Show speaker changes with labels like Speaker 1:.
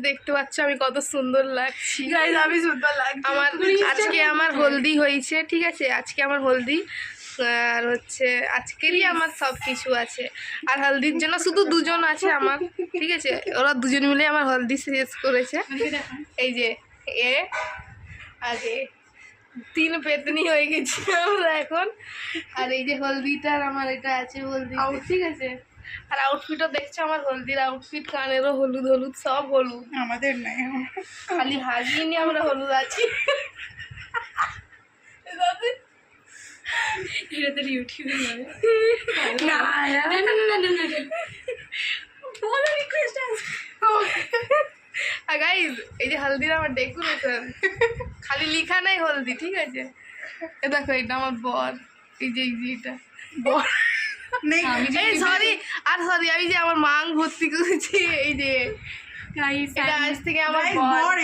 Speaker 1: দেখতে পাচ্ছ আমি কত সুন্দর লাগছি।
Speaker 2: আমি সুন্দর লাগছি।
Speaker 1: আজকে আমার হলদি হয়েছে, ঠিক আছে, আজকে আমার হলদি আর হচ্ছে আজকেরই আমার সব কিছু আছে। আর হলদির জন্য শুধু দুজন আছে আমার, ঠিক আছে, ওরা দুজন মিলে আমার হলদি শেষ করেছে। এই যে এ আর এ 3 পেতনি হয়ে গেছি আমরা এখন। আর এই যে হলদিটার আমার এটা আছে হলদি, ঠিক আছে। আর আউটফিটও দেখছো আমার হলদির আউটফিট, কানেরও হলুদ হলুদ, সব হলুদ।
Speaker 2: আমাদের নাই,
Speaker 1: খালি হাগিয়ে নিয়ে আমরা হলুদ আছি। ইউটিউবে না গাইজ, এই যে হলদির আমার ডেকোরেশন, খালি লিখা নাই হলদি, ঠিক আছে। এ দেখো এটা আমার বর, এই যে এটা বর। সরি আমি যে আমার মাং ভর্তি করেছি, এই যে এটা আজ থেকে আমার বর।